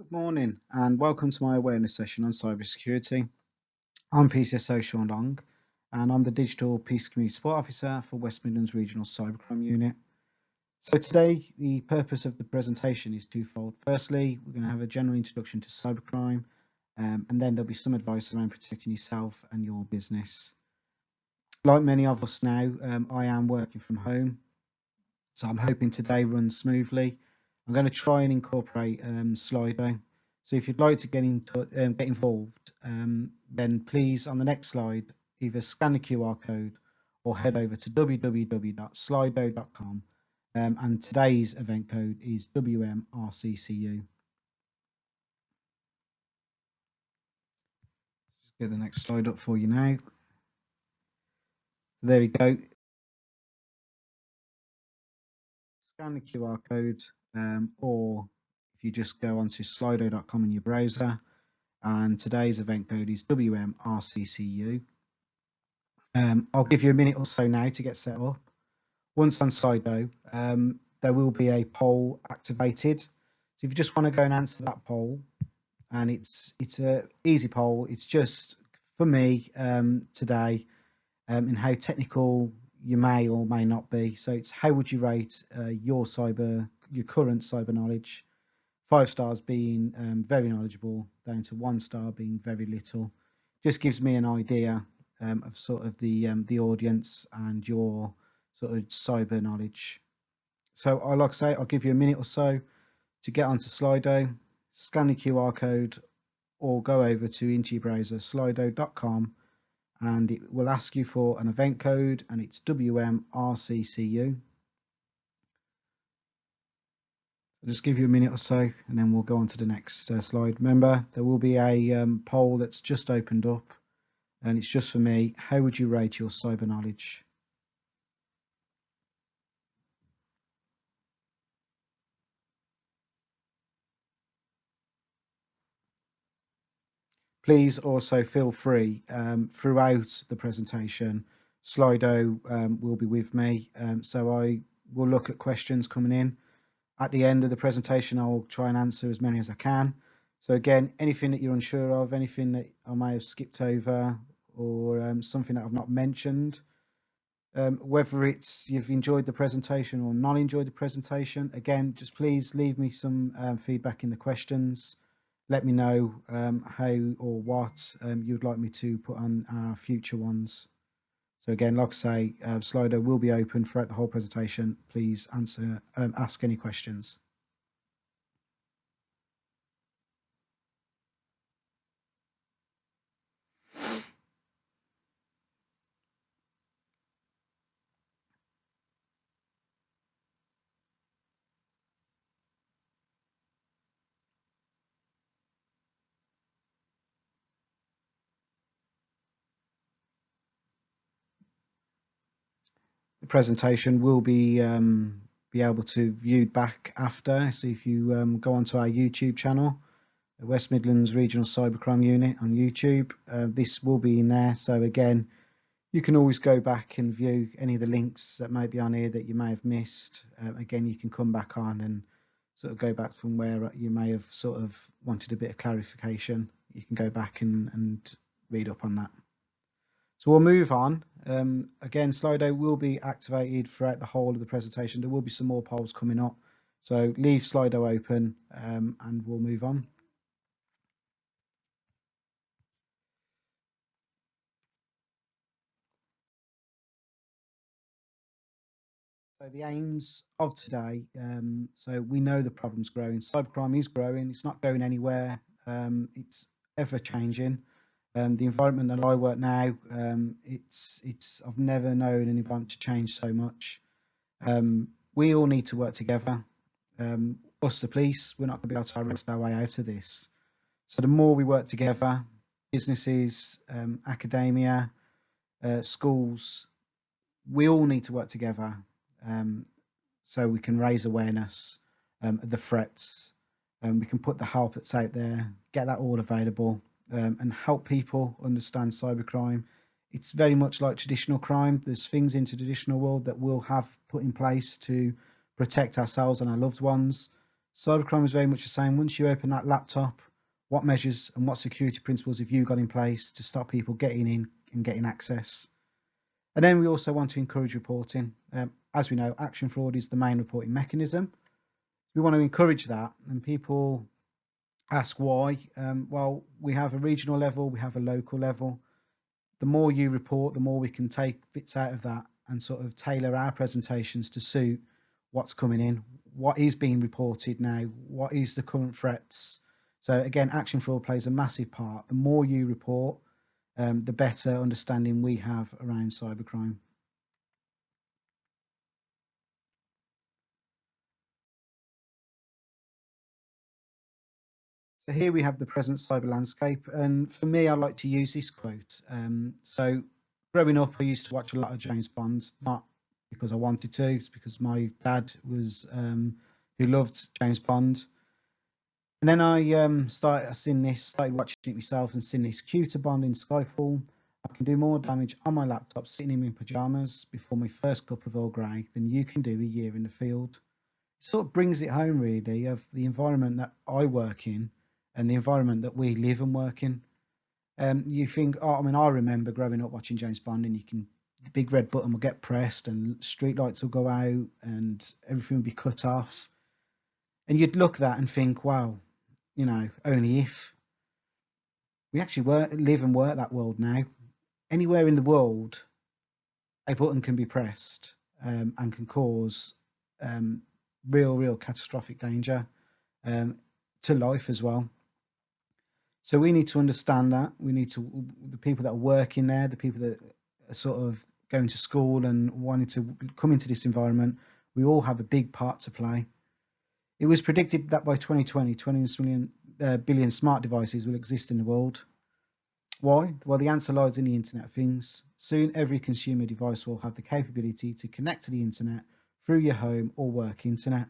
Good morning and welcome to my awareness session on cybersecurity. I'm PCSO Sean Long and I'm the Digital Peace Community Support Officer for West Midlands Regional Cybercrime Unit. So today the purpose of the presentation is twofold. Firstly, we're going to have a general introduction to cybercrime and then there'll be some advice around protecting yourself and your business. Like many of us now, I am working from home, so I'm hoping today runs smoothly. I'm going to try and incorporate Slido. So if you'd like to get involved, then please on the next slide either scan the QR code or head over to www.slido.com, and today's event code is WMRCCU. Just get the next slide up for you now. There we go. Scan the QR code, or if you just go onto slido.com in your browser, and today's event code is WMRCCU. I'll give you a minute or so now to get set up. Once on Slido, there will be a poll activated. So if you just want to go and answer that poll, and it's a easy poll. It's just for me today, in how technical you may or may not be. So it's how would you rate your current cyber knowledge? 5 stars being very knowledgeable, down to 1 star being very little. Just gives me an idea of sort of the audience and your sort of cyber knowledge. So like I say, I'll give you a minute or so to get onto Slido, scan the QR code, or go over into your browser, slido.com, and it will ask you for an event code, and it's WMRCCU. I'll just give you a minute or so and then we'll go on to the next slide. Remember, there will be a poll that's just opened up, and it's just for me. How would you rate your cyber knowledge? Please also feel free throughout the presentation. Slido will be with me, so I will look at questions coming in. At the end of the presentation, I'll try and answer as many as I can. So again, anything that you're unsure of, anything that I may have skipped over, or something that I've not mentioned, whether it's you've enjoyed the presentation or not enjoyed the presentation, again, just please leave me some feedback in the questions. Let me know how or what you'd like me to put on our future ones. So again, like I say, Slido will be open throughout the whole presentation. Please ask any questions. The presentation will be able to view back after. So if you go onto our YouTube channel, the West Midlands Regional Cybercrime Unit on YouTube, this will be in there. So again, you can always go back and view any of the links that may be on here that you may have missed. Again, you can come back on and sort of go back from where you may have sort of wanted a bit of clarification. You can go back and read up on that. So we'll move on. Again, Slido will be activated throughout the whole of the presentation. There will be some more polls coming up. So leave Slido open and we'll move on. So the aims of today, so we know the problem's growing. Cybercrime is growing. It's not going anywhere. It's ever changing. The environment that I work now, I've never known an environment to change so much. We all need to work together. Us, the police, we're not going to be able to arrest our way out of this. So the more we work together, businesses, academia, schools, we all need to work together so we can raise awareness of the threats. We can put the help that's out there, get that all available, and help people understand cybercrime. It's very much like traditional crime. There's things in the traditional world that we'll have put in place to protect ourselves and our loved ones. Cybercrime is very much the same. Once you open that laptop, what measures and what security principles have you got in place to stop people getting in and getting access? And then we also want to encourage reporting. As we know, action fraud is the main reporting mechanism. We want to encourage that, and people ask why. Well, we have a regional level, we have a local level. The more you report, the more we can take bits out of that and sort of tailor our presentations to suit what's coming in, what is being reported now, what is the current threats. So again, action fraud plays a massive part. The more you report, the better understanding we have around cybercrime. So here we have the present cyber landscape, and for me, I like to use this quote. So growing up, I used to watch a lot of James Bond, not because I wanted to, it's because my dad was who loved James Bond. And then I started watching it myself and seen this cuter Bond in Skyfall. I can do more damage on my laptop sitting in my pajamas before my first cup of Earl Grey than you can do a year in the field. It sort of brings it home really of the environment that I work in and the environment that we live and work in. You think, oh, I mean, I remember growing up watching James Bond, and the big red button will get pressed, and street lights will go out, and everything will be cut off, and you'd look at that and think, wow, only if we actually live and work that world now. Anywhere in the world, a button can be pressed and can cause real catastrophic danger to life as well. So we need to understand that. The people that are working there, the people that are sort of going to school and wanting to come into this environment, we all have a big part to play. It was predicted that by 2020, 20 billion smart devices will exist in the world. Why? Well, the answer lies in the Internet of Things. Soon, every consumer device will have the capability to connect to the Internet through your home or work internet.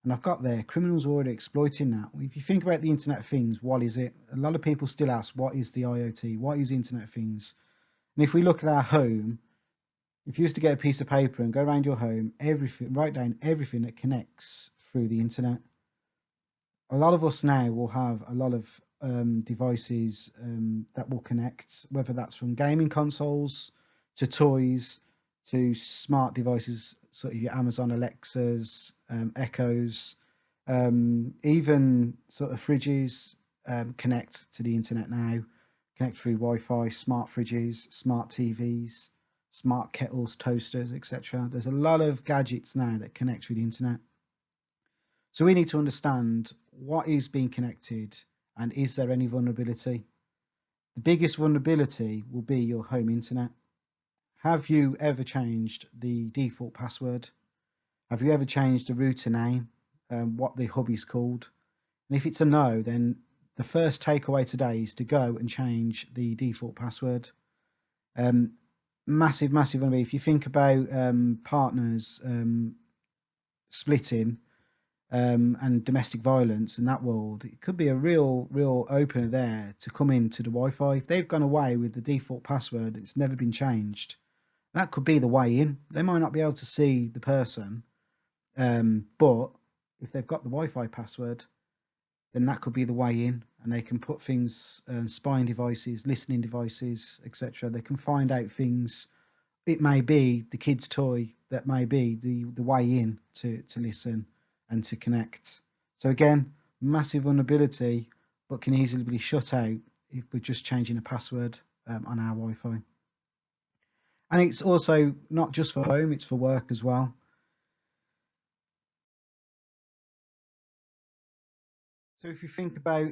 And I've got there, criminals are already exploiting that. If you think about the Internet of Things, what is it? A lot of people still ask, what is the IoT? What is Internet of Things? And if we look at our home, if you used to get a piece of paper and go around your home, write down everything that connects through the Internet. A lot of us now will have a lot of devices that will connect, whether that's from gaming consoles to toys to smart devices, sort of your Amazon Alexas, Echoes, even sort of fridges connect to the internet now, connect through Wi-Fi, smart fridges, smart TVs, smart kettles, toasters, etc. There's a lot of gadgets now that connect through the internet. So we need to understand what is being connected and is there any vulnerability. The biggest vulnerability will be your home internet. Have you ever changed the default password? Have you ever changed the router name, what the hub is called? And if it's a no, then the first takeaway today is to go and change the default password. Massive vulnerability. If you think about partners splitting, and domestic violence in that world, it could be a real opener there to come into the Wi-Fi. If they've gone away with the default password, it's never been changed, that could be the way in. They might not be able to see the person, but if they've got the Wi-Fi password, then that could be the way in, and they can put things, spying devices, listening devices, etc. They can find out things. It may be the kid's toy that may be the way in to listen and to connect. So again, massive vulnerability, but can easily be shut out if we're just changing a password on our Wi-Fi. And it's also not just for home, it's for work as well. So if you think about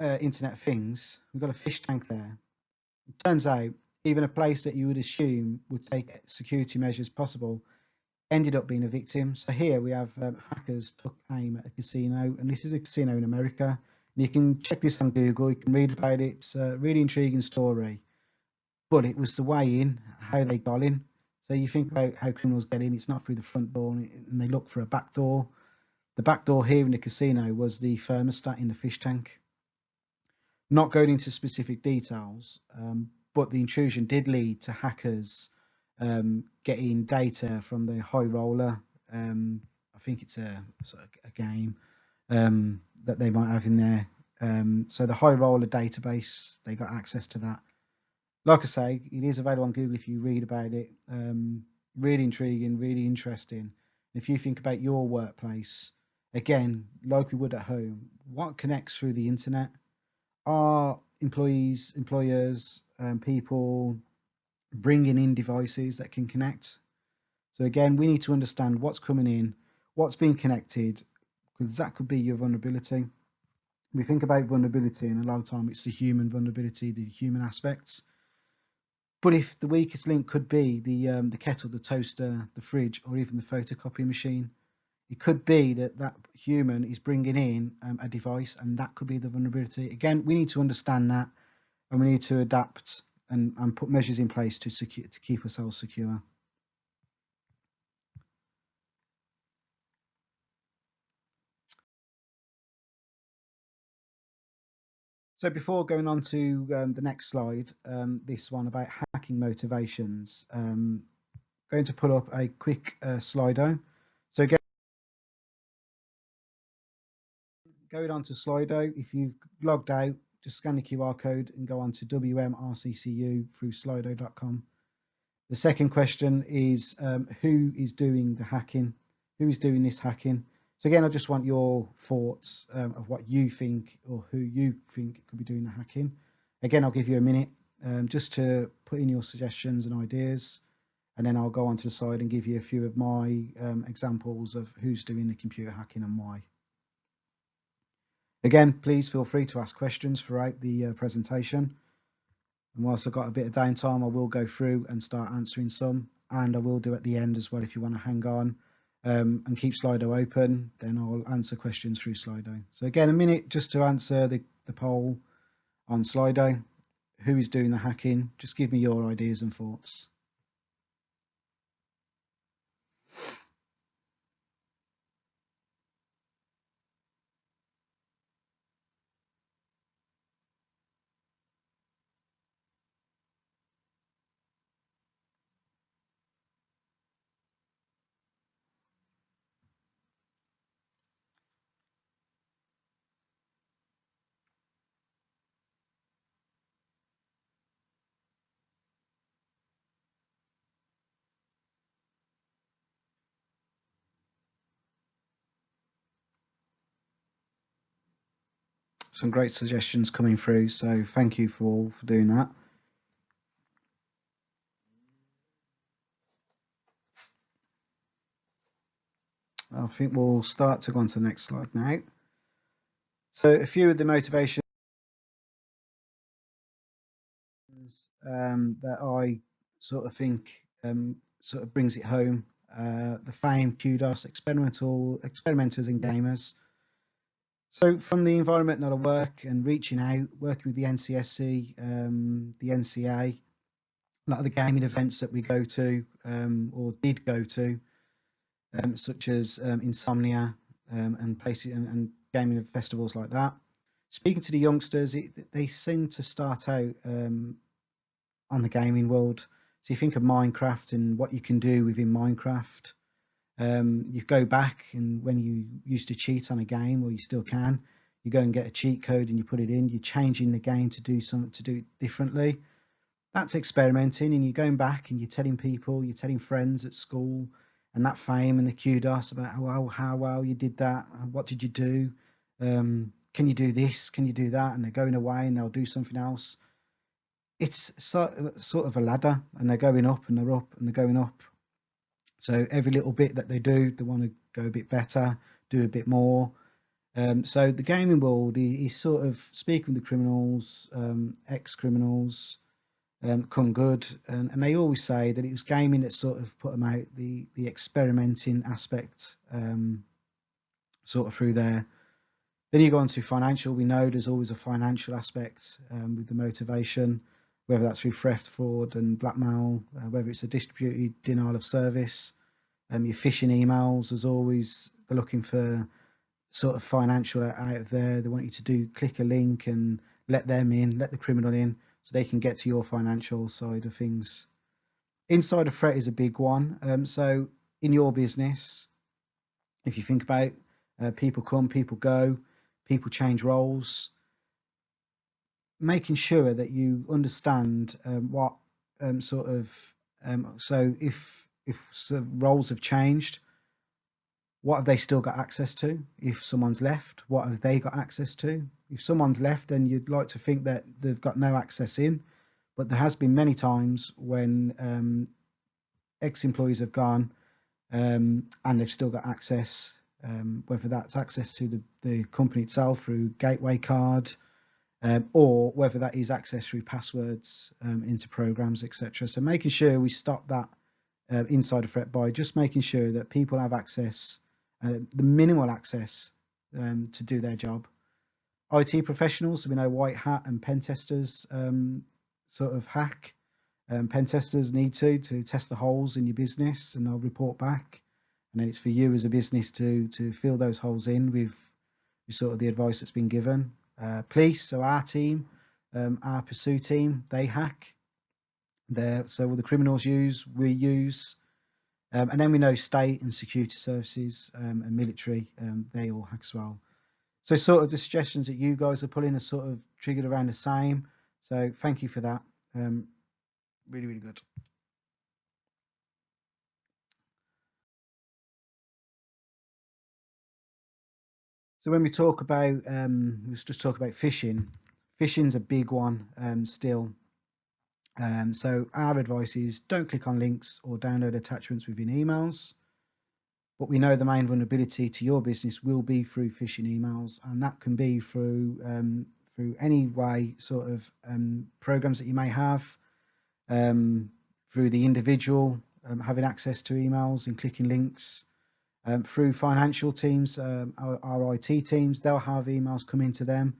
Internet of Things, we've got a fish tank there. It turns out even a place that you would assume would take security measures possible ended up being a victim. So here we have hackers took aim at a casino, and this is a casino in America. And you can check this on Google, you can read about it. It's a really intriguing story. But it was the way in, how they got in. So you think about how criminals get in, it's not through the front door, and they look for a back door. The back door here in the casino was the thermostat in the fish tank. Not going into specific details, but the intrusion did lead to hackers getting data from the high roller. I think it's a sort of a game that they might have in there. So the high roller database, they got access to that. Like I say, it is available on Google if you read about it. Really intriguing, really interesting. If you think about your workplace, again, like we would at home, what connects through the internet? Are employees, employers, people bringing in devices that can connect? So again, we need to understand what's coming in, what's being connected, because that could be your vulnerability. We think about vulnerability, and a lot of time it's the human vulnerability, the human aspects. But if the weakest link could be the kettle, the toaster, the fridge, or even the photocopy machine, it could be that that human is bringing in a device, and that could be the vulnerability. Again, we need to understand that, and we need to adapt and put measures in place to keep ourselves secure. So before going on to the next slide, this one about hacking motivations, going to pull up a quick Slido. So again, going on to Slido, if you've logged out, just scan the QR code and go on to WMRCCU through slido.com. The second question is who is doing the hacking? Who is doing this hacking? So again, I just want your thoughts of what you think or who you think could be doing the hacking. Again, I'll give you a minute just to put in your suggestions and ideas, and then I'll go on to the side and give you a few of my examples of who's doing the computer hacking and why. Again, please feel free to ask questions throughout the presentation. And whilst I've got a bit of downtime, I will go through and start answering some, and I will do at the end as well if you want to hang on and keep Slido open, then I'll answer questions through Slido. So again, a minute just to answer the poll on Slido. Who is doing the hacking? Just give me your ideas and thoughts. Some great suggestions coming through, so thank you for all for doing that. I think we'll start to go on to the next slide now. So a few of the motivations that I sort of think sort of brings it home. The fame, kudos, experimenters and gamers. So from the environment that I work and reaching out, working with the NCSC, the NCA, a lot of the gaming events that we go to or did go to, such as Insomnia and places and gaming festivals like that. Speaking to the youngsters, they seem to start out on the gaming world. So you think of Minecraft and what you can do within Minecraft. You go back and when you used to cheat on a game, or you still can, you go and get a cheat code and you put it in. You're changing the game to do something to do it differently. That's experimenting, and you're going back and you're telling people, you're telling friends at school, and that fame and the kudos about how well you did that. What did you do? Can you do this? Can you do that? And they're going away and they'll do something else. It's sort of a ladder, and they're going up and they're up and they're going up. So every little bit that they do, they want to go a bit better, do a bit more. So the gaming world is sort of speaking with the criminals, ex-criminals, come good, and they always say that it was gaming that sort of put them out, the experimenting aspect sort of through there. Then you go on to financial. We know there's always a financial aspect with the motivation, whether that's through theft, fraud and blackmail, whether it's a distributed denial of service, your phishing emails. There's always, they're looking for sort of financial out of there. They want you to click a link and let them in, let the criminal in, so they can get to your financial side of things. Insider threat is a big one. So in your business, If you think about people come, people go, people change roles, making sure that you understand what sort of so if roles have changed, what have they still got access to? If someone's left, what have they got access to? If someone's left, then you'd like to think that they've got no access in, but there has been many times when ex-employees have gone and they've still got access, whether that's access to the company itself through gateway card, or whether that is access through passwords into programs, etc. So making sure we stop that insider threat by just making sure that people have access, the minimal access to do their job. IT professionals, we know white hat and pen testers sort of hack. Pen testers need to test the holes in your business, and they'll report back. And then it's for you as a business to fill those holes in with sort of the advice that's been given. Police, so our team, our pursue team, they hack. So all the criminals use, we use. And then we know state and security services and military, they all hack as well. So sort of the suggestions that you guys are pulling are sort of triggered around the same. So thank you for that. Really, really good. So when we talk about, let's just talk about phishing. Phishing's a big one still. So our advice is don't click on links or download attachments within emails. But we know the main vulnerability to your business will be through phishing emails, and that can be through any way, sort of programs that you may have, through the individual having access to emails and clicking links, through financial teams, our IT teams, they'll have emails come into them.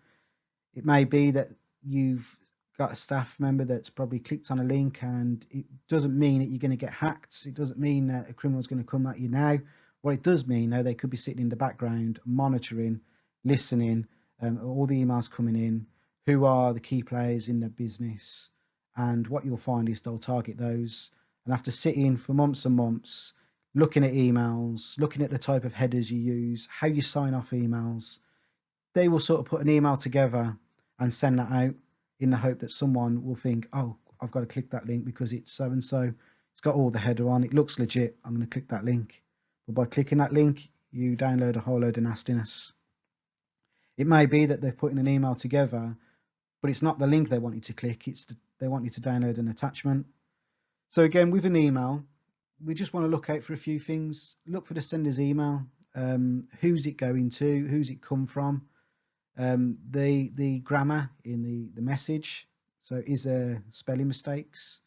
It may be that you've got a staff member that's probably clicked on a link, and it doesn't mean that you're going to get hacked. It doesn't mean that a criminal is going to come at you now. What it does mean, though, they could be sitting in the background, monitoring, listening, all the emails coming in, who are the key players in their business. And what you'll find is they'll target those. And after sitting for months and months, looking at emails, looking at the type of headers you use, how you sign off emails, they will sort of put an email together and send that out in the hope that someone will think, oh, I've got to click that link because it's so and so. It's got all the header on. It looks legit. I'm going to click that link. But by clicking that link, you download a whole load of nastiness. It may be that they're putting an email together, but it's not the link they want you to click. They want you to download an attachment. So again, with an email, we just want to look out for a few things. Look for the sender's email. Who's it going to? Who's it come from? The grammar in the message. So is there spelling mistakes?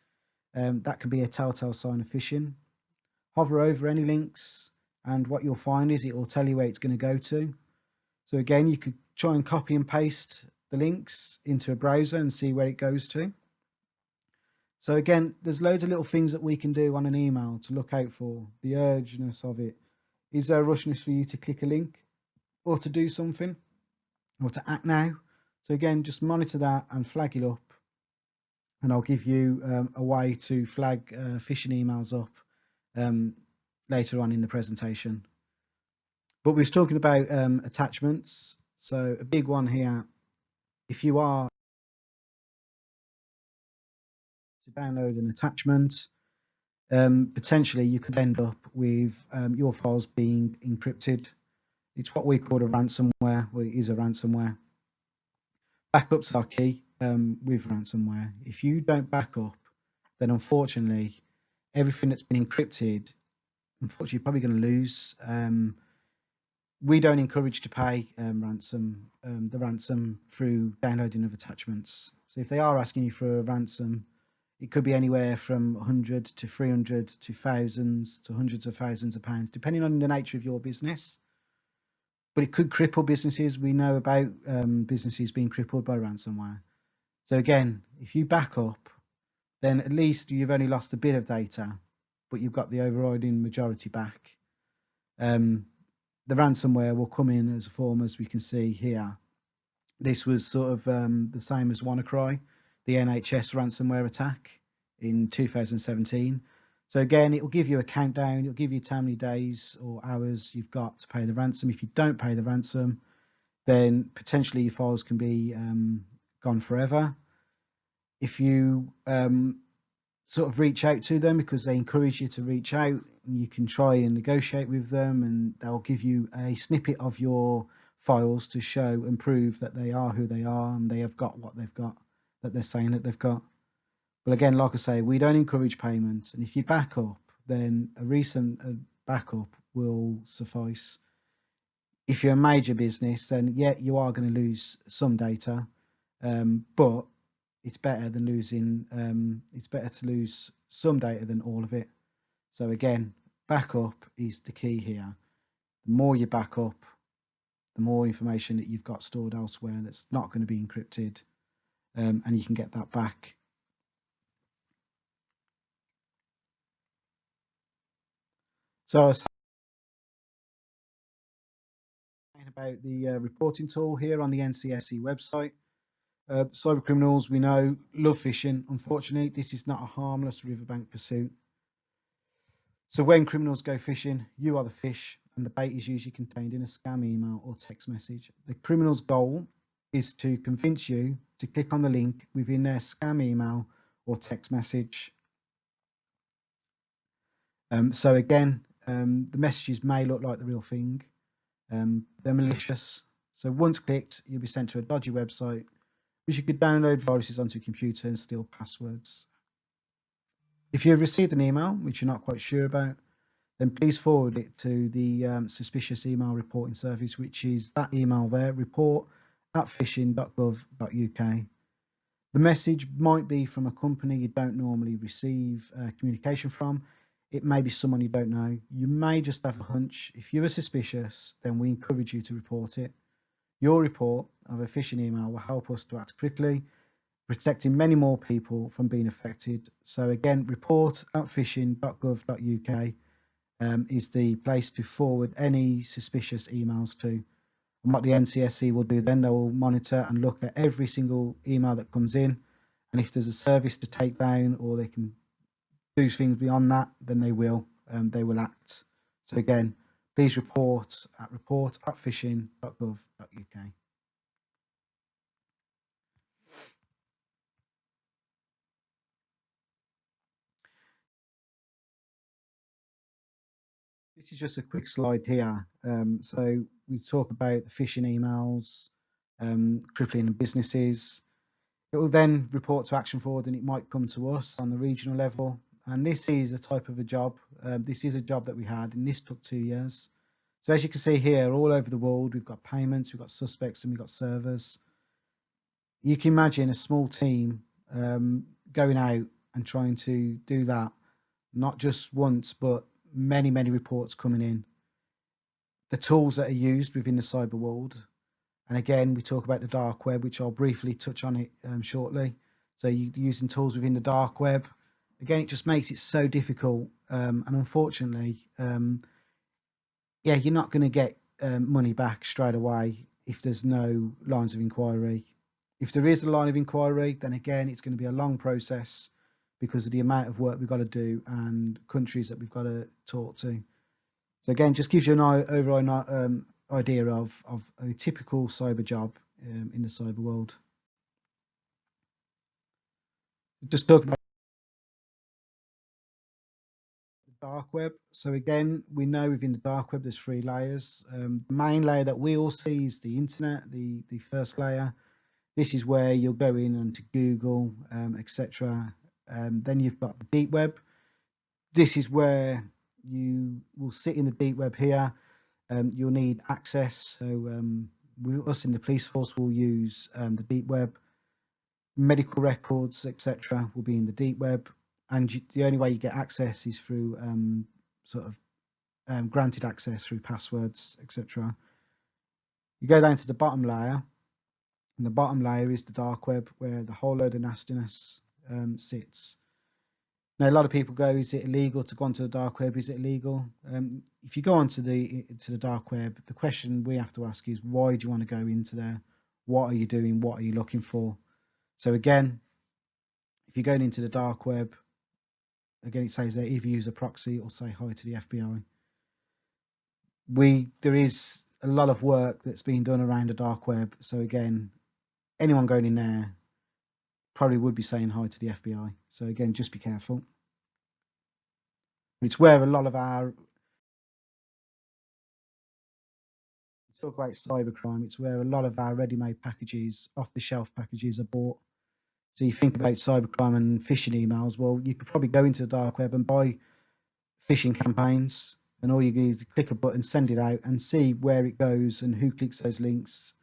That can be a telltale sign of phishing. Hover over any links, and what you'll find is it will tell you where it's going to go to. So again, you could try and copy and paste the links into a browser and see where it goes to. So again, there's loads of little things that we can do on an email to look out for. The urgency of it. Is there a rushness for you to click a link or to do something or to act now? So again, just monitor that and flag it up. And I'll give you a way to flag phishing emails up later on in the presentation. But we was talking about attachments. So a big one here, if you are to download an attachment, potentially you could end up with your files being encrypted. It's what we call a ransomware. Well, it is a ransomware. Backups are key with ransomware. If you don't back up, then unfortunately everything that's been encrypted, unfortunately you're probably going to lose. We don't encourage to pay the ransom through downloading of attachments. So if they are asking you for a ransom, it could be anywhere from 100 to 300 to thousands to hundreds of thousands of pounds, depending on the nature of your business. But it could cripple businesses. We know about businesses being crippled by ransomware. So again, if you back up, then at least you've only lost a bit of data, but you've got the overriding majority back. The ransomware will come in as a form, as we can see here. This was sort of the same as WannaCry, the NHS ransomware attack in 2017. So again, it will give you a countdown. It'll give you how many days or hours you've got to pay the ransom. If you don't pay the ransom, then potentially your files can be gone forever. If you sort of reach out to them, because they encourage you to reach out, you can try and negotiate with them, and they'll give you a snippet of your files to show and prove that they are who they are and they have got what they've got, that they're saying that they've got. But again, like I say, we don't encourage payments, and if you back up, then a recent backup will suffice. If you're a major business, then yeah, you are going to lose some data, but it's better than losing. It's better to lose some data than all of it. So again, backup is the key here. The more you back up, the more information that you've got stored elsewhere that's not going to be encrypted, and you can get that back. So I was talking about the reporting tool here on the NCSE website. Cyber criminals, we know, love phishing. Unfortunately, this is not a harmless riverbank pursuit. So when criminals go phishing, you are the fish, and the bait is usually contained in a scam email or text message. The criminal's goal is to convince you to click on the link within their scam email or text message. So again, the messages may look like the real thing. They're malicious. So once clicked, you'll be sent to a dodgy website, which you could download viruses onto a computer and steal passwords. If you've received an email which you're not quite sure about, then please forward it to the suspicious email reporting service, which is that email there, report@phishing.gov.uk. The message might be from a company you don't normally receive communication from. It may be someone you don't know. You may just have a hunch. If you are suspicious, then we encourage you to report it. Your report of a phishing email will help us to act quickly, protecting many more people from being affected. So again, report@phishing.gov.uk is the place to forward any suspicious emails to. And what the NCSE will do then, they will monitor and look at every single email that comes in. And if there's a service to take down or they can do things beyond that, then they will act. So again, please report at report@phishing.gov.uk. This is just a quick slide here. So we talk about the phishing emails, crippling businesses. It will then report to Action Forward, and it might come to us on the regional level. And this is a type of a job. This is a job that we had, and this took 2 years. So as you can see here, all over the world, we've got payments, we've got suspects, and we've got servers. You can imagine a small team going out and trying to do that, not just once, but many, many reports coming in. The tools that are used within the cyber world. And again, we talk about the dark web, which I'll briefly touch on it shortly. So you're using tools within the dark web. Again, it just makes it so difficult. And unfortunately, yeah, you're not going to get money back straight away if there's no lines of inquiry. If there is a line of inquiry, then again, it's going to be a long process because of the amount of work we've got to do and countries that we've got to talk to. So again, just gives you an overall idea of a typical cyber job in the cyber world. Just talk about the dark web. So again, we know within the dark web there's 3 layers. The main layer that we all see is the internet, the first layer. This is where you'll go in onto Google, etc. Then you've got the deep web. This is where you will sit in the deep web here. You'll need access. So us in the police force will use the deep web. Medical records, etc., will be in the deep web, and the only way you get access is through granted access through passwords, etc. You go down to the bottom layer, and the bottom layer is the dark web, where the whole load of nastiness sits. Now, a lot of people go, is it illegal to go onto the dark web? Is it illegal? If you go onto the dark web, the question we have to ask is, why do you want to go into there? What are you doing? What are you looking for? So again, if you're going into the dark web, again, it says there either use a proxy or say hi to the FBI. There is a lot of work that's being done around the dark web. So again, anyone going in there probably would be saying hi to the FBI. So again, just be careful. It's where a lot of our talk about cybercrime. It's where a lot of our ready-made packages, off-the-shelf packages, are bought. So you think about cybercrime and phishing emails. Well, you could probably go into the dark web and buy phishing campaigns, and all you do is click a button, send it out, and see where it goes and who clicks those links.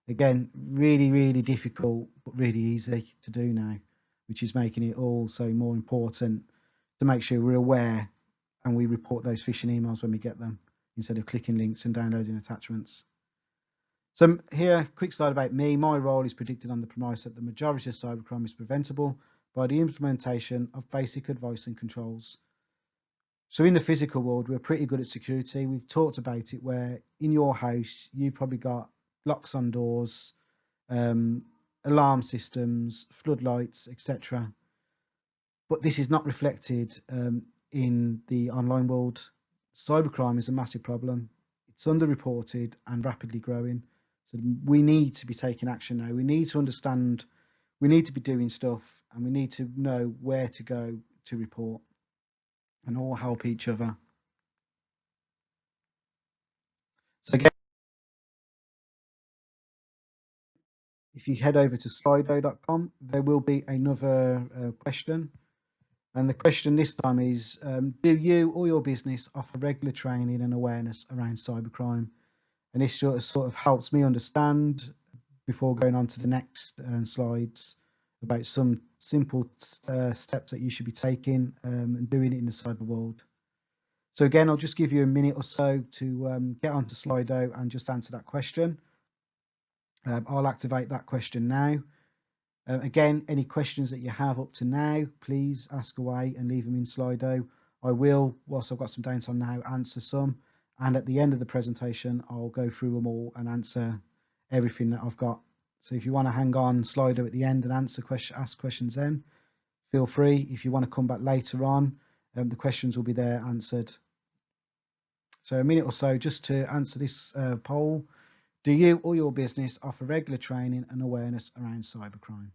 Again, really, really difficult, but really easy to do now, which is making it also more important to make sure we're aware and we report those phishing emails when we get them, instead of clicking links and downloading attachments. So here, quick slide about me. My role is predicted on the premise that the majority of cybercrime is preventable by the implementation of basic advice and controls. So in the physical world, we're pretty good at security. We've talked about it where in your house, you've probably got locks on doors, alarm systems, floodlights, etc. But this is not reflected in the online world. Cybercrime is a massive problem. It's underreported and rapidly growing. So we need to be taking action now. We need to understand, we need to be doing stuff, and we need to know where to go to report and all help each other. So again, if you head over to slido.com, there will be another question. And the question this time is, do you or your business offer regular training and awareness around cybercrime? And this sort of helps me understand, before going on to the next slides, about some simple steps that you should be taking and doing it in the cyber world. So again, I'll just give you a minute or so to get onto Slido and just answer that question. I'll activate that question now. Again, any questions that you have up to now, please ask away and leave them in Slido. I will, whilst I've got some downtime now, answer some. And at the end of the presentation, I'll go through them all and answer everything that I've got. So if you want to hang on Slido at the end and ask questions then, feel free. If you want to come back later on, the questions will be there answered. So a minute or so just to answer this poll. Do you or your business offer regular training and awareness around cybercrime?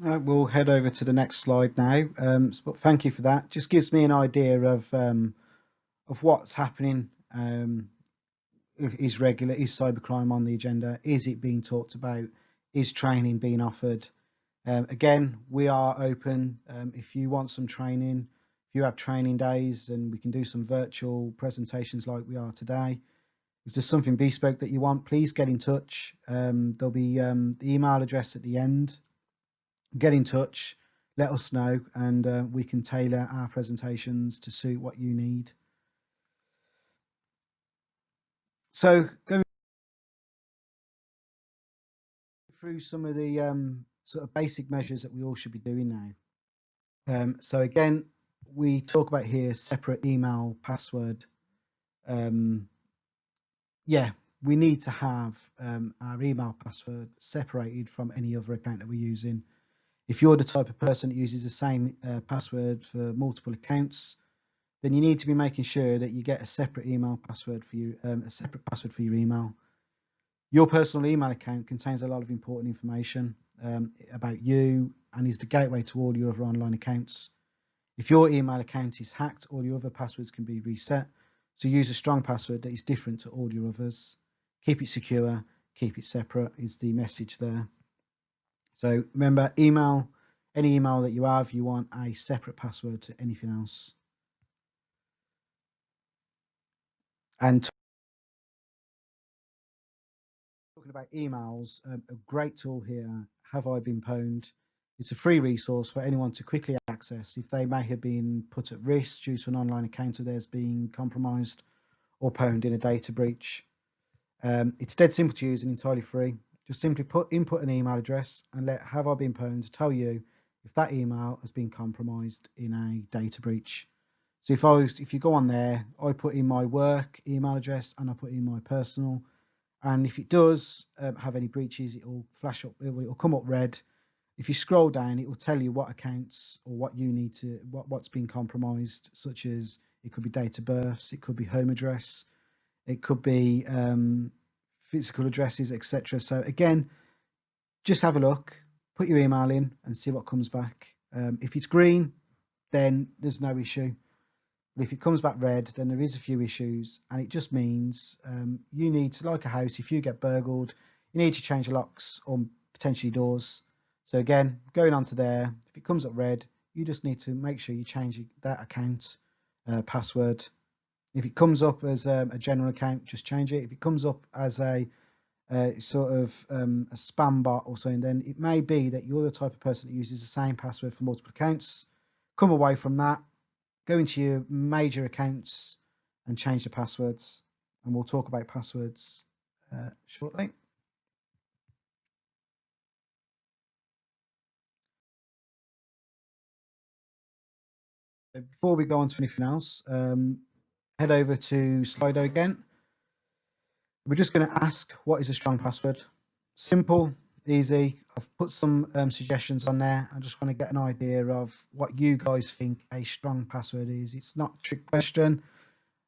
We'll head over to the next slide now. But thank you for that. Just gives me an idea of what's happening. Is cybercrime on the agenda? Is it being talked about? Is training being offered? Again, we are open. If you want some training, if you have training days, and we can do some virtual presentations like we are today. If there's something bespoke that you want, please get in touch. There'll be the email address at the end. Get in touch, let us know, and we can tailor our presentations to suit what you need. So going through some of the sort of basic measures that we all should be doing now. So again, we talk about here separate email password. Yeah, we need to have our email password separated from any other account that we're using. If you're the type of person that uses the same password for multiple accounts, then you need to be making sure that you get a separate email password for you, a separate password for your email. Your personal email account contains a lot of important information about you and is the gateway to all your other online accounts. If your email account is hacked, all your other passwords can be reset. So use a strong password that is different to all your others. Keep it secure, keep it separate is the message there. So remember, any email that you have, you want a separate password to anything else. And talking about emails, a great tool here, Have I Been Pwned? It's a free resource for anyone to quickly access if they may have been put at risk due to an online account of theirs being compromised or pwned in a data breach. It's dead simple to use and entirely free. Just simply input an email address and let Have I Been Pwned tell you if that email has been compromised in a data breach. So if you go on there, I put in my work email address and I put in my personal, and if it does have any breaches, it will flash up, it will come up red. If you scroll down, it will tell you what accounts or what you need to, what's been compromised, such as it could be date of births, it could be home address, it could be physical addresses, etc. So again, just have a look, put your email in and see what comes back. If it's green, then there's no issue. But if it comes back red, then there is a few issues, and it just means you need to, like a house, if you get burgled, you need to change the locks or potentially doors. So again, going onto there, if it comes up red, you just need to make sure you change that account password. If it comes up as a general account, just change it. If it comes up as a sort of a spam bot or something, then it may be that you're the type of person that uses the same password for multiple accounts. Come away from that, go into your major accounts and change the passwords, and we'll talk about passwords shortly. Before we go on to anything else, head over to Slido again. We're just going to ask, what is a strong password? Simple, easy. I've put some suggestions on there. I just want to get an idea of what you guys think a strong password is. It's not a trick question.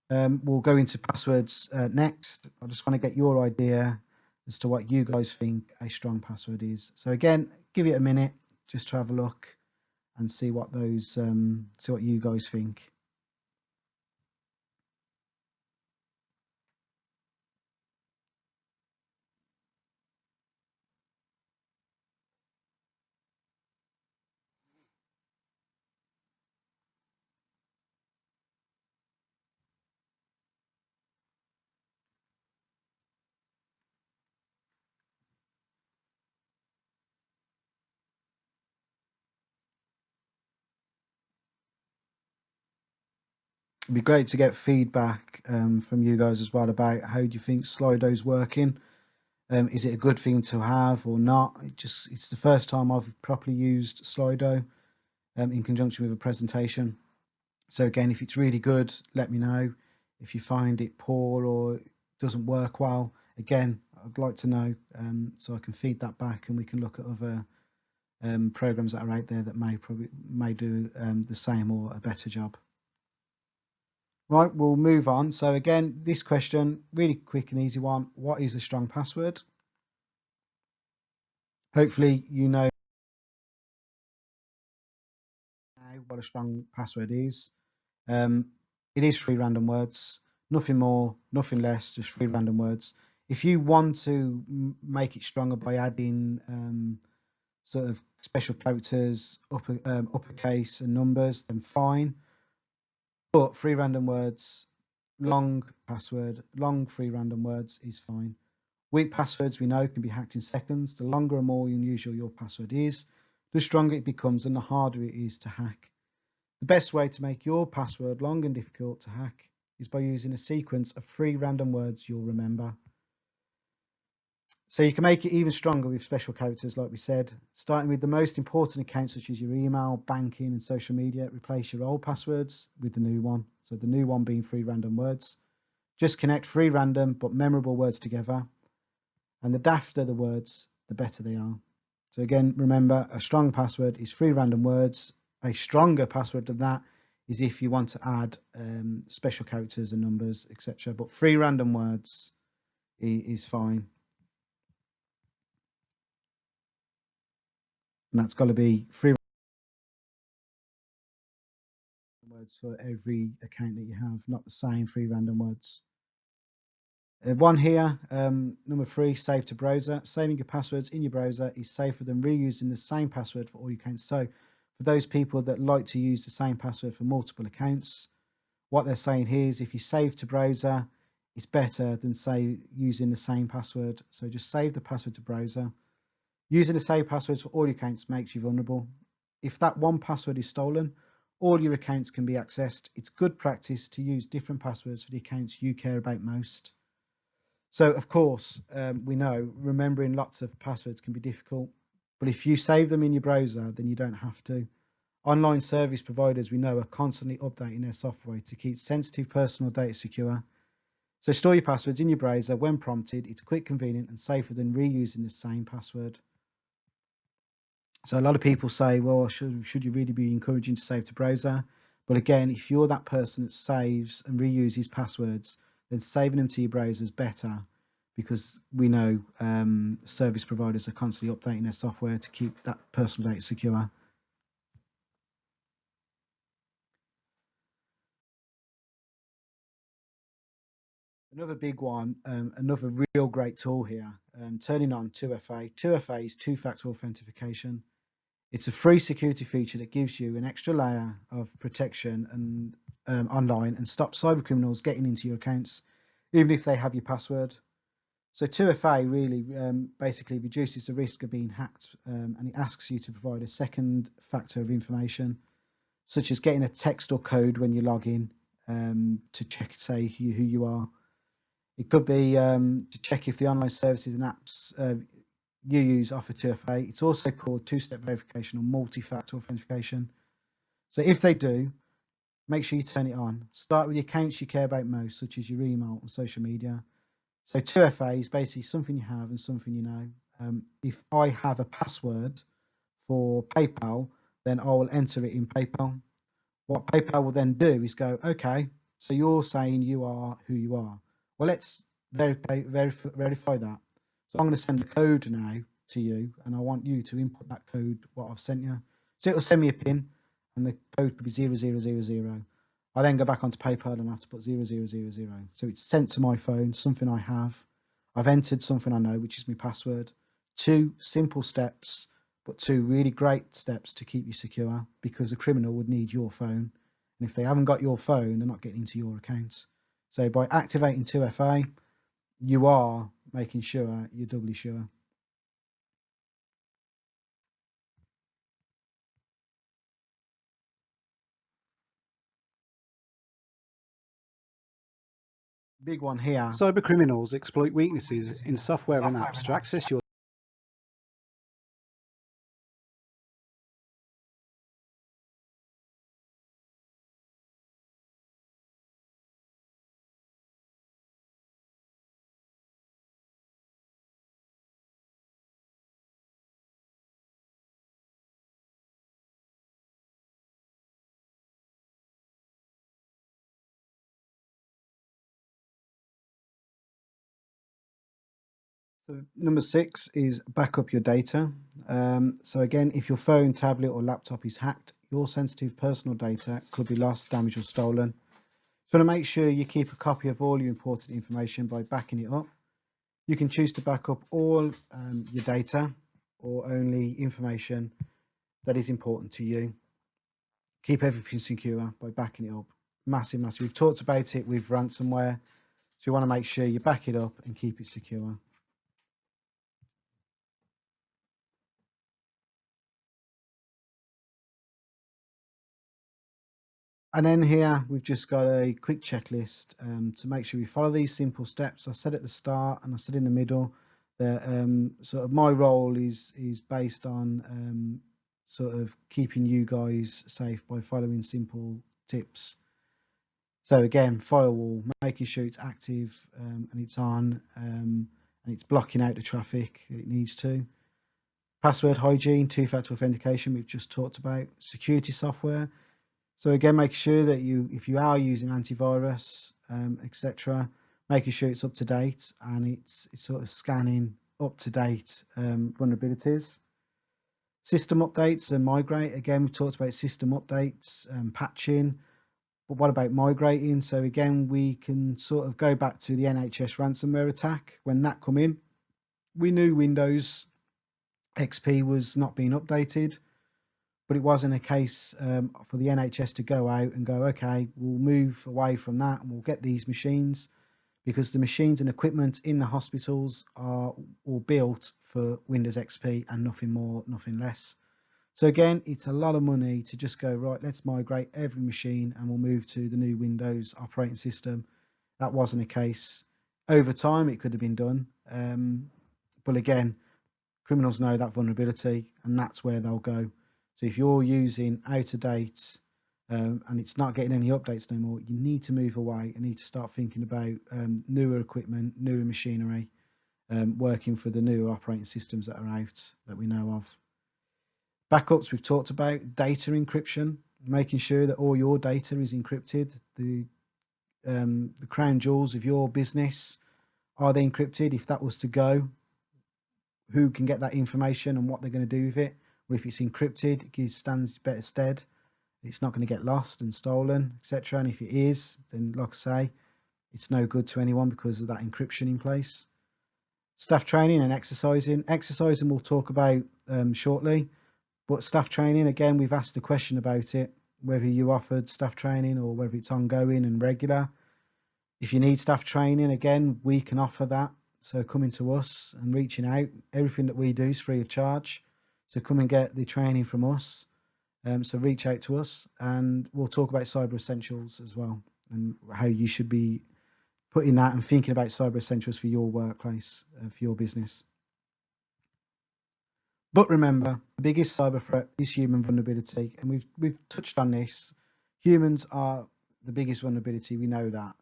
We'll go into passwords next. I just want to get your idea as to what you guys think a strong password is. So again, give it a minute just to have a look and see what you guys think. It'd be great to get feedback from you guys as well about how do you think Slido's working. Is it a good thing to have or not? It's the first time I've properly used Slido in conjunction with a presentation. So again, if it's really good, let me know. If you find it poor or doesn't work well, again, I'd like to know so I can feed that back and we can look at other programs that are out there that may do the same or a better job. Right, we'll move on. So again, this question, really quick and easy one. What is a strong password? Hopefully you know now what a strong password is. It is 3 random words, nothing more, nothing less, just 3 random words. If you want to make it stronger by adding sort of special characters, uppercase and numbers, then fine. But 3 random words, long password, long 3 random words is fine. Weak passwords we know can be hacked in seconds. The longer and more unusual your password is, the stronger it becomes and the harder it is to hack. The best way to make your password long and difficult to hack is by using a sequence of 3 random words you'll remember. So you can make it even stronger with special characters, like we said. Starting with the most important accounts such as your email, banking and social media, replace your old passwords with the new one. So the new one being 3 random words. Just connect 3 random but memorable words together, and the dafter the words, the better they are. So again, remember, a strong password is 3 random words. A stronger password than that is if you want to add special characters and numbers, etc. But 3 random words is fine. And that's got to be 3 words for every account that you have, not the same 3 random words. One here, number 3, save to browser. Saving your passwords in your browser is safer than reusing the same password for all your accounts. So for those people that like to use the same password for multiple accounts, what they're saying here is if you save to browser, it's better than say using the same password. So just save the password to browser. Using the same passwords for all your accounts makes you vulnerable. If that one password is stolen, all your accounts can be accessed. It's good practice to use different passwords for the accounts you care about most. So of course, we know remembering lots of passwords can be difficult, but if you save them in your browser, then you don't have to. Online service providers, we know, are constantly updating their software to keep sensitive personal data secure. So store your passwords in your browser when prompted. It's quick, convenient, and safer than reusing the same password. So a lot of people say, well, should you really be encouraging to save to browser? But again, if you're that person that saves and reuses passwords, then saving them to your browser is better, because we know service providers are constantly updating their software to keep that personal data secure. Another big one, another real great tool here, turning on 2FA. 2FA is two-factor authentication. It's a free security feature that gives you an extra layer of protection and online, and stops cyber criminals getting into your accounts, even if they have your password. So 2FA really basically reduces the risk of being hacked, and it asks you to provide a second factor of information, such as getting a text or code when you log in to check, say, who you are. It could be to check if the online services and apps you use offer 2FA. It's also called two-step verification or multi-factor authentication. So if they do, make sure you turn it on. Start with the accounts you care about most, such as your email or social media. So 2FA is basically something you have and something you know. If I have a password for PayPal, then I will enter it in PayPal. What PayPal will then do is go, okay, so you're saying you are who you are. Well, let's verify that. So I'm going to send a code now to you, and I want you to input that code, what I've sent you. So it'll send me a PIN, and the code could be 0000. I then go back onto PayPal and I have to put 0000. So it's sent to my phone, something I have. I've entered something I know, which is my password. 2 simple steps, but 2 really great steps to keep you secure, because a criminal would need your phone. And if they haven't got your phone, they're not getting into your accounts. So by activating 2FA, you are making sure you're doubly sure. Big one here. Cyber criminals exploit weaknesses in software and apps to access your So number 6 is back up your data. So again, if your phone, tablet or laptop is hacked, your sensitive personal data could be lost, damaged or stolen. So to make sure you keep a copy of all your important information by backing it up. You can choose to back up all your data or only information that is important to you. Keep everything secure by backing it up. Massive. We've talked about it with ransomware. So you want to make sure you back it up and keep it secure. And then here we've just got a quick checklist to make sure we follow these simple steps. I said at the start and I said in the middle that sort of my role is based on sort of keeping you guys safe by following simple tips. So again, firewall, making sure it's active and it's on and it's blocking out the traffic it needs to. Password hygiene, two-factor authentication we've just talked about. Security software. So again, making sure that if you are using antivirus, etc., making sure it's up to date and it's sort of scanning up to date vulnerabilities. System updates and migrate. Again, we talked about system updates, patching. But what about migrating? So again, we can sort of go back to the NHS ransomware attack. When that come in, we knew Windows XP was not being updated, but it wasn't a case for the NHS to go out and go, okay, we'll move away from that and we'll get these machines, because the machines and equipment in the hospitals are all built for Windows XP and nothing more, nothing less. So again, it's a lot of money to just go, right, let's migrate every machine and we'll move to the new Windows operating system. That wasn't a case. Over time, it could have been done. But again, criminals know that vulnerability and that's where they'll go. So if you're using out of date and it's not getting any updates no more, you need to move away and need to start thinking about newer equipment, newer machinery, working for the newer operating systems that are out that we know of. Backups, we've talked about. Data encryption, making sure that all your data is encrypted. The crown jewels of your business, are they encrypted? If that was to go, who can get that information and what they're going to do with it? Well, if it's encrypted, it stands better stead. It's not going to get lost and stolen, etc. And if it is, then like I say, it's no good to anyone because of that encryption in place. Staff training and exercising. Exercising we'll talk about shortly. But staff training, again, we've asked a question about it, whether you offered staff training or whether it's ongoing and regular. If you need staff training, again, we can offer that. So coming to us and reaching out, everything that we do is free of charge. So come and get the training from us. So reach out to us and we'll talk about cyber essentials as well and how you should be putting that and thinking about cyber essentials for your workplace, for your business. But remember, the biggest cyber threat is human vulnerability, and we've touched on this. Humans are the biggest vulnerability. We know that.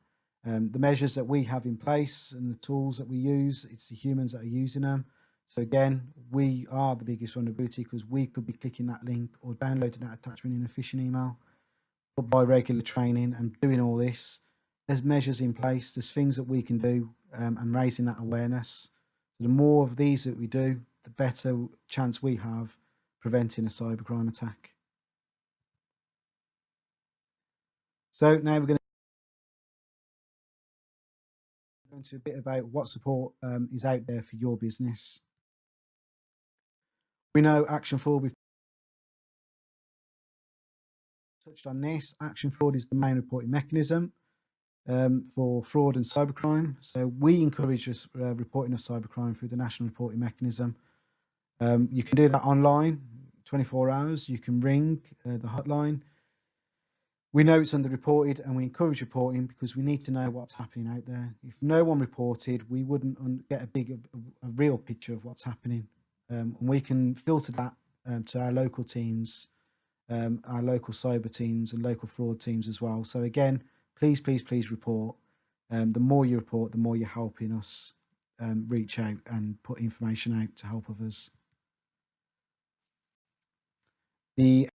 The measures that we have in place and the tools that we use, it's the humans that are using them. So again, we are the biggest vulnerability because we could be clicking that link or downloading that attachment in a phishing email. But by regular training and doing all this, there's measures in place. There's things that we can do and raising that awareness. So the more of these that we do, the better chance we have preventing a cybercrime attack. So now we're going to go into a bit about what support is out there for your business. We know Action Forward, we've touched on this. Action Forward is the main reporting mechanism for fraud and cybercrime. So we encourage reporting of cybercrime through the National Reporting Mechanism. You can do that online, 24 hours. You can ring the hotline. We know it's underreported and we encourage reporting because we need to know what's happening out there. If no one reported, we wouldn't get a real picture of what's happening. And we can filter that to our local teams, our local cyber teams and local fraud teams as well. So again, please report. The more you report, the more you're helping us reach out and put information out to help others. The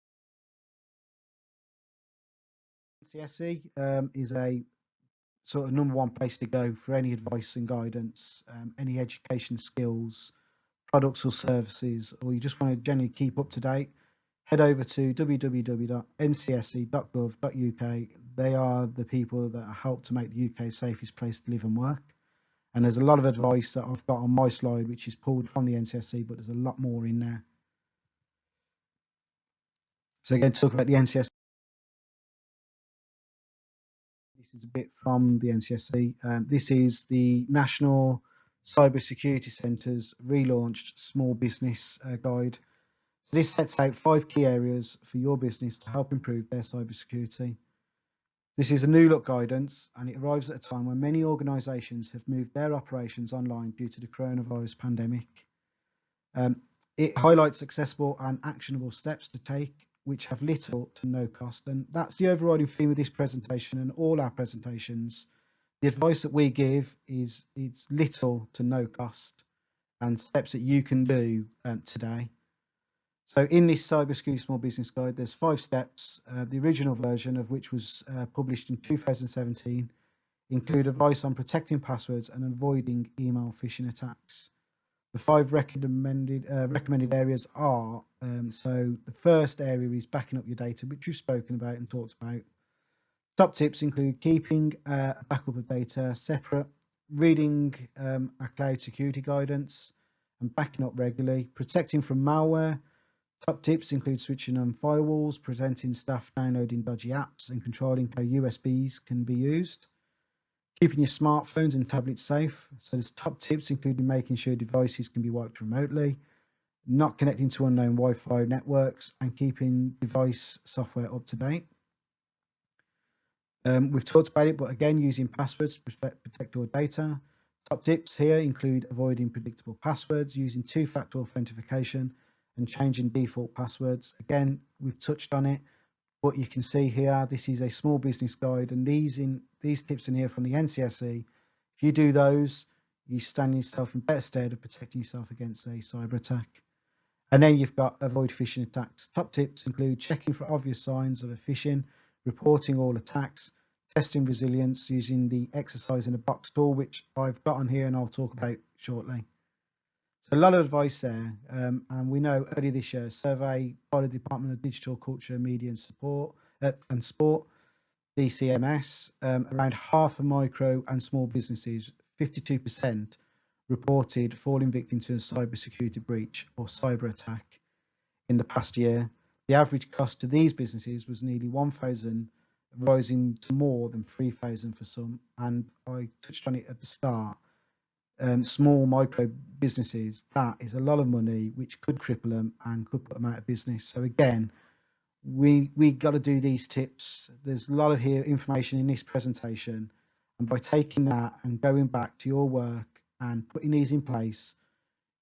NCSE is a sort of #1 place to go for any advice and guidance, any education skills, products or services, or you just want to generally keep up to date. Head over to www.ncsc.gov.uk. They are the people that help to make the UK safest place to live and work. And there's a lot of advice that I've got on my slide, which is pulled from the NCSC, but there's a lot more in there. So again, talk about the NCSC. This is a bit from the NCSC. This is the National Cyber Security Centre's relaunched small business guide. So this sets out 5 key areas for your business to help improve their cybersecurity. This is a new look guidance and it arrives at a time when many organisations have moved their operations online due to the coronavirus pandemic. It highlights accessible and actionable steps to take which have little to no cost, and that's the overriding theme of this presentation and all our presentations. The advice that we give is it's little to no cost and steps that you can do today. So in this Cybersecurity Small Business Guide, there's 5 steps. The original version of which was published in 2017 include advice on protecting passwords and avoiding email phishing attacks. The 5 recommended areas are, so the first area is backing up your data, which we've spoken about and talked about. Top tips include keeping a backup of data separate, reading our cloud security guidance and backing up regularly, protecting from malware. Top tips include switching on firewalls, preventing staff downloading dodgy apps, and controlling how USBs can be used. Keeping your smartphones and tablets safe. So there's top tips including making sure devices can be wiped remotely, not connecting to unknown Wi-Fi networks, and keeping device software up to date. We've talked about it, but again, using passwords to protect your data. Top tips here include avoiding predictable passwords, using two-factor authentication, and changing default passwords. Again, we've touched on it, but you can see here, this is a small business guide, and these tips in here from the NCSE. If you do those, you stand yourself in better stead of protecting yourself against a cyber attack. And then you've got avoid phishing attacks. Top tips include checking for obvious signs of a phishing, reporting all attacks, testing resilience using the exercise in a box tool, which I've got on here and I'll talk about shortly. So a lot of advice there. And we know earlier this year, a survey by the Department of Digital Culture, Media and Sport, DCMS, around half of micro and small businesses, 52%, reported falling victim to a cybersecurity breach or cyber attack in the past year. The average cost to these businesses was nearly 1,000, rising to more than 3,000 for some. And I touched on it at the start. Small micro businesses, that is a lot of money, which could cripple them and could put them out of business. So again, we got to do these tips. There's a lot of information in this presentation, and by taking that and going back to your work and putting these in place,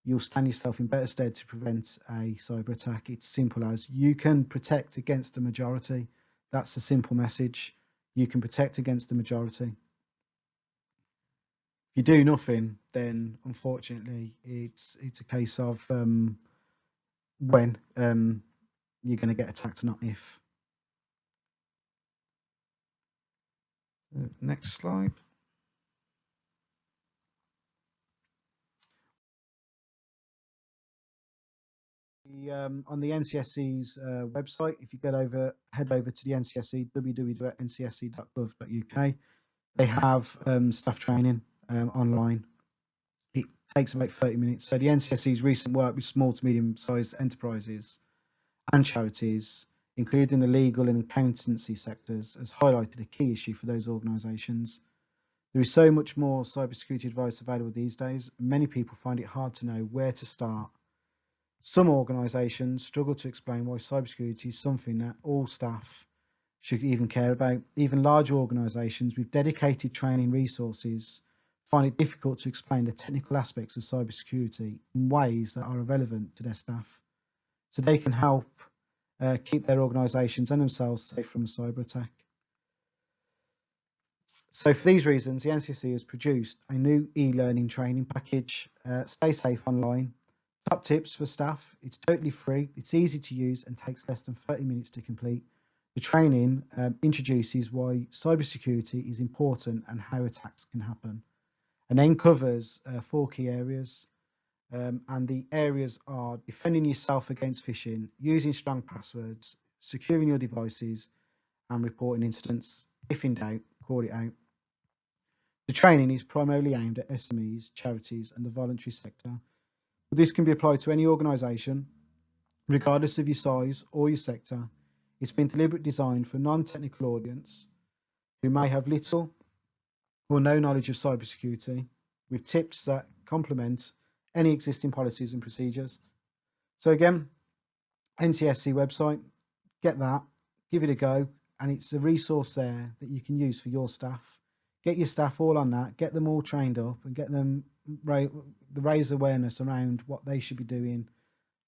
you'll stand yourself in better stead to prevent a cyber attack. It's simple as you can protect against the majority. That's a simple message. You can protect against the majority. If you do nothing, then unfortunately it's a case of when you're going to get attacked, not if. Next slide. On the NCSE's website, if you head over to the NCSE, www.ncsc.gov.uk, they have staff training online. It takes about 30 minutes. So the NCSE's recent work with small to medium-sized enterprises and charities, including the legal and accountancy sectors, has highlighted a key issue for those organisations. There is so much more cybersecurity advice available these days. Many people find it hard to know where to start. Some organisations struggle to explain why cybersecurity is something that all staff should even care about. Even larger organisations with dedicated training resources find it difficult to explain the technical aspects of cybersecurity in ways that are relevant to their staff, so they can help keep their organisations and themselves safe from a cyber attack. So for these reasons, the NCSE has produced a new e-learning training package, Stay Safe Online. Top tips for staff. It's totally free, it's easy to use and takes less than 30 minutes to complete. The training introduces why cybersecurity is important and how attacks can happen, and then covers 4 key areas. And the areas are defending yourself against phishing, using strong passwords, securing your devices, and reporting incidents. If in doubt, call it out. The training is primarily aimed at SMEs, charities, and the voluntary sector. But this can be applied to any organisation, regardless of your size or your sector. It's been deliberately designed for a non-technical audience who may have little or no knowledge of cybersecurity, with tips that complement any existing policies and procedures. So again, NCSC website, get that, give it a go, and it's a resource there that you can use for your staff. Get your staff all on that, get them all trained up, and get them raise awareness around what they should be doing.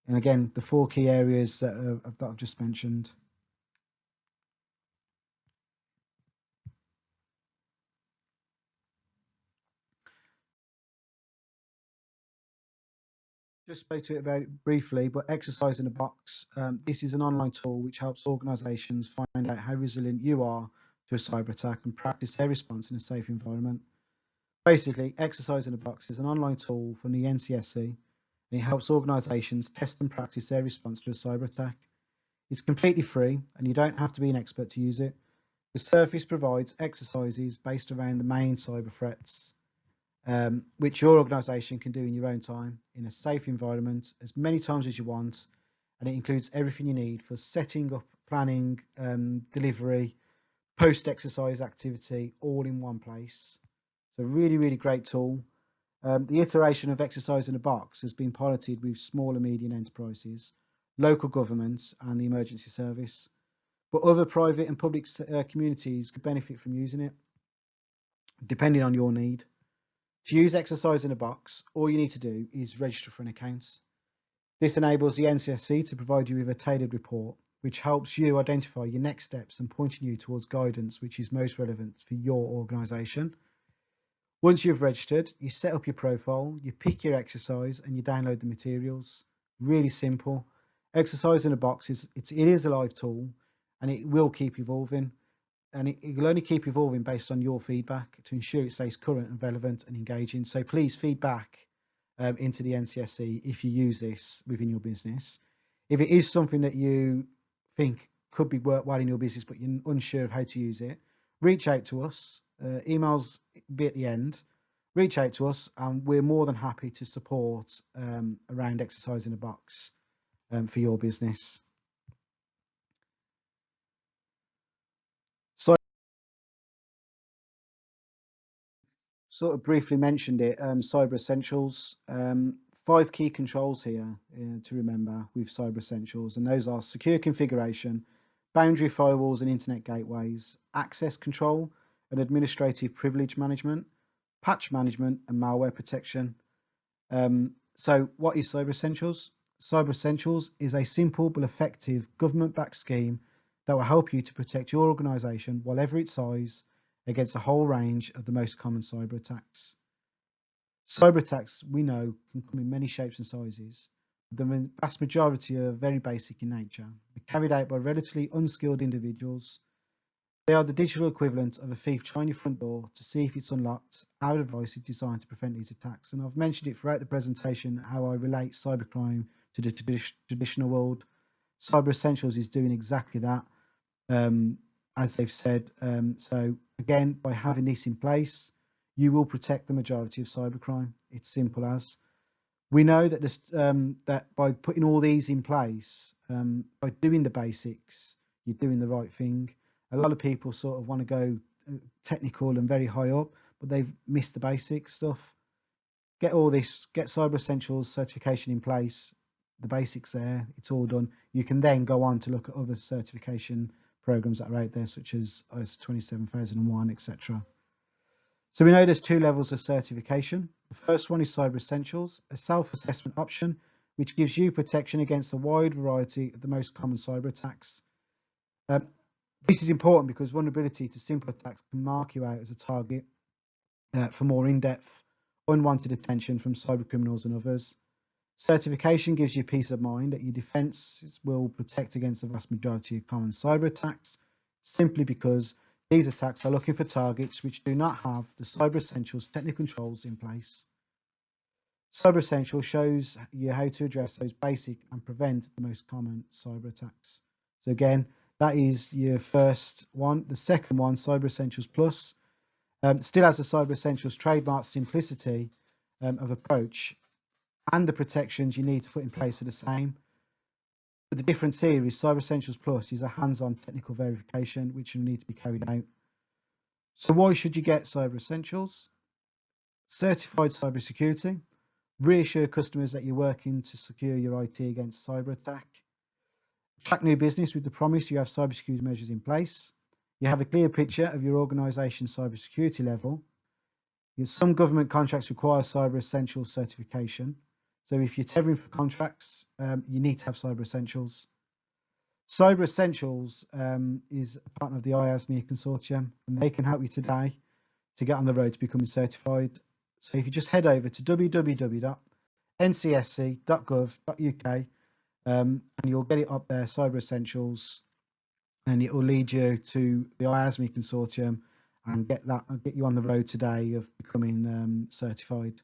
And again, the 4 key areas that I've just mentioned. Just spoke to it about it briefly, but Exercise in a Box, this is an online tool which helps organisations find out how resilient you are to a cyber attack and practice their response in a safe environment. Basically, Exercise in a Box is an online tool from the NCSC, and it helps organisations test and practice their response to a cyber attack. It's completely free, and you don't have to be an expert to use it. The service provides exercises based around the main cyber threats, which your organisation can do in your own time in a safe environment as many times as you want, and it includes everything you need for setting up, planning, delivery, post-exercise activity, all in one place. So really, really great tool. The iteration of Exercise in a Box has been piloted with small and medium enterprises, local governments and the emergency service, but other private and public communities could benefit from using it, depending on your need. To use Exercise in a Box, all you need to do is register for an account. This enables the NCSC to provide you with a tailored report, which helps you identify your next steps and pointing you towards guidance which is most relevant for your organisation. Once you've registered, you set up your profile, you pick your exercise and you download the materials. Really simple. Exercise in a Box it is a live tool and it will keep evolving, and it will only keep evolving based on your feedback to ensure it stays current and relevant and engaging. So please feedback into the NCSC if you use this within your business. If it is something that you think could be work well in your business but you're unsure of how to use it, reach out to us. Emails be at the end. Reach out to us and we're more than happy to support around Exercise in a Box for your business. So sort of briefly mentioned it, Cyber Essentials. 5 key controls here to remember with Cyber Essentials, and those are secure configuration, boundary firewalls and internet gateways, access control and administrative privilege management, patch management and malware protection. So what is Cyber Essentials? Cyber Essentials is a simple but effective government-backed scheme that will help you to protect your organisation, whatever its size, against a whole range of the most common cyber attacks. Cyber attacks, we know, can come in many shapes and sizes. The vast majority are very basic in nature. They're carried out by relatively unskilled individuals. They are the digital equivalent of a thief trying your front door to see if it's unlocked. Our advice is designed to prevent these attacks, and I've mentioned it throughout the presentation how I relate cybercrime to the traditional world. Cyber Essentials is doing exactly that, as they've said. So again, by having this in place, you will protect the majority of cybercrime. It's simple as. We know that that by putting all these in place, by doing the basics, you're doing the right thing. A lot of people sort of want to go technical and very high up, but they've missed the basic stuff. Get all this, get Cyber Essentials certification in place, the basics there, it's all done. You can then go on to look at other certification programs that are out there, such as ISO 27001, etc. So we know there's 2 levels of certification. The first one is Cyber Essentials, a self-assessment option, which gives you protection against a wide variety of the most common cyber attacks. This is important because vulnerability to simple attacks can mark you out as a target for more in-depth, unwanted attention from cyber criminals and others. Certification gives you peace of mind that your defences will protect against the vast majority of common cyber attacks, simply because these attacks are looking for targets which do not have the Cyber Essentials technical controls in place. Cyber Essentials shows you how to address those basic and prevent the most common cyber attacks. So again, that is your first one. The second one, Cyber Essentials Plus, still has the Cyber Essentials trademark simplicity of approach, and the protections you need to put in place are the same. But the difference here is Cyber Essentials Plus is a hands-on technical verification which will need to be carried out. So why should you get Cyber Essentials? Certified cybersecurity. Reassure customers that you're working to secure your IT against cyber attack. Attract new business with the promise you have cybersecurity measures in place. You have a clear picture of your organisation's cybersecurity level. Some government contracts require Cyber Essentials certification. So if you're tendering for contracts, you need to have Cyber Essentials. Cyber Essentials is a partner of the IASME consortium, and they can help you today to get on the road to becoming certified. So if you just head over to www.ncsc.gov.uk and you'll get it up there, Cyber Essentials, and it will lead you to the IASME consortium and get you on the road today of becoming certified.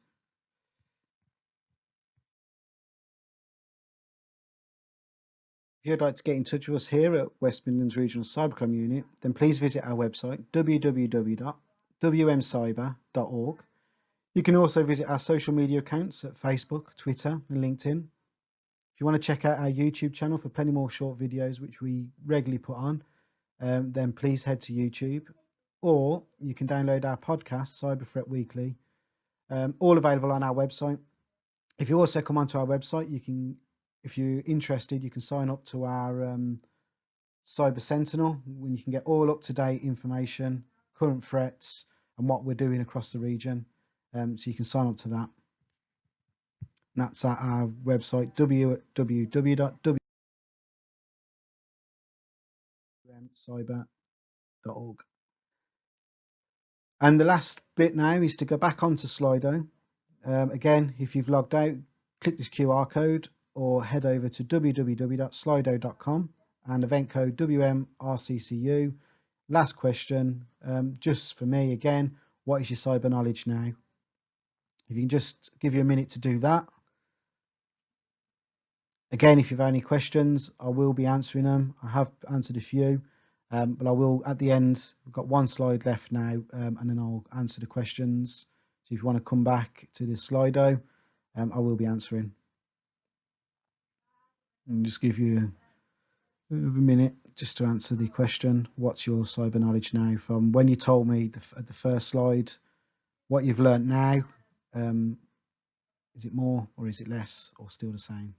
If you'd like to get in touch with us here at West Midlands Regional Cybercrime Unit, then please visit our website www.wmcyber.org. You can also visit our social media accounts at Facebook, Twitter and LinkedIn. If you want to check out our YouTube channel for plenty more short videos which we regularly put on, then please head to YouTube, or you can download our podcast, Cyber Threat Weekly, all available on our website. If you also come onto our website, you can, if you're interested, you can sign up to our Cyber Sentinel, when you can get all up-to-date information, current threats, and what we're doing across the region. So you can sign up to that. And that's at our website, www.wmcyber.org. And the last bit now is to go back onto Slido. Again, if you've logged out, click this QR code or head over to www.slido.com and event code WMRCCU. Last question, just for me again, what is your cyber knowledge now? If you can just give you a minute to do that. Again, if you've any questions, I will be answering them. I have answered a few, but I will at the end. We've got one slide left now, and then I'll answer the questions. So if you want to come back to this Slido, I will be answering. And just give you a minute just to answer the question. What's your cyber knowledge now? From when you told me at the first slide, what you've learned now, is it more or is it less or still the same?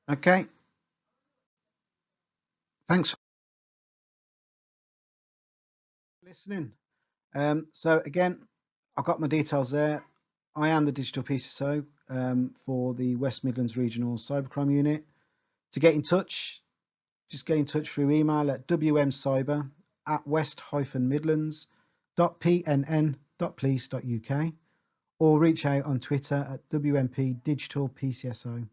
Okay, thanks for listening. So again, I've got my details there. I am the Digital PCSO for the West Midlands Regional Cybercrime Unit. To get in touch, just get in touch through email at wmcyber@west-midlands.pnn.police.uk or reach out on Twitter at WMP Digital PCSO.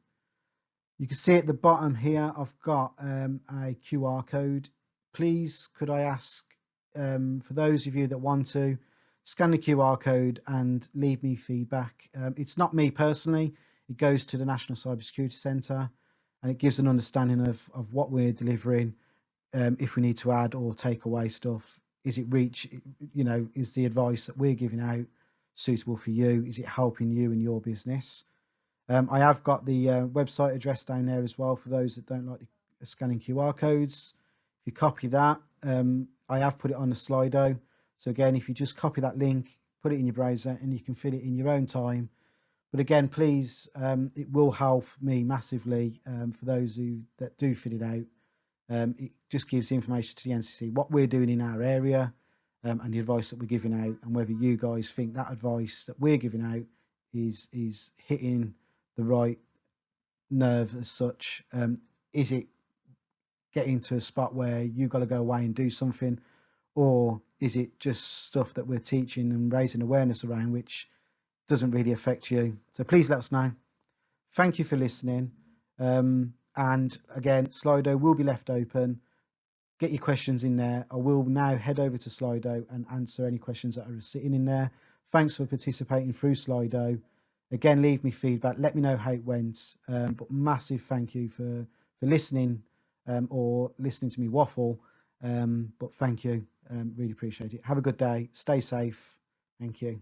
You can see at the bottom here, I've got a QR code. Please, could I ask, for those of you that want to, scan the QR code and leave me feedback. It's not me personally, it goes to the National Cybersecurity Centre and it gives an understanding of what we're delivering, if we need to add or take away stuff. Is it reach, is the advice that we're giving out suitable for you? Is it helping you and your business? I have got the website address down there as well for those that don't like the scanning QR codes. If you copy that, I have put it on the Slido. So again, if you just copy that link, put it in your browser and you can fill it in your own time. But again, please, it will help me massively for those that do fill it out. It just gives information to the NCC, what we're doing in our area, and the advice that we're giving out, and whether you guys think that advice that we're giving out is hitting the right nerve as such. Is it getting to a spot where you've got to go away and do something, or is it just stuff that we're teaching and raising awareness around which doesn't really affect you? So please let us know. Thank you for listening. And again, Slido will be left open. Get your questions in there. I will now head over to Slido and answer any questions that are sitting in there. Thanks for participating through Slido. Again, leave me feedback. Let me know how it went. But massive thank you for listening, or listening to me waffle. But thank you. Really appreciate it. Have a good day. Stay safe. Thank you.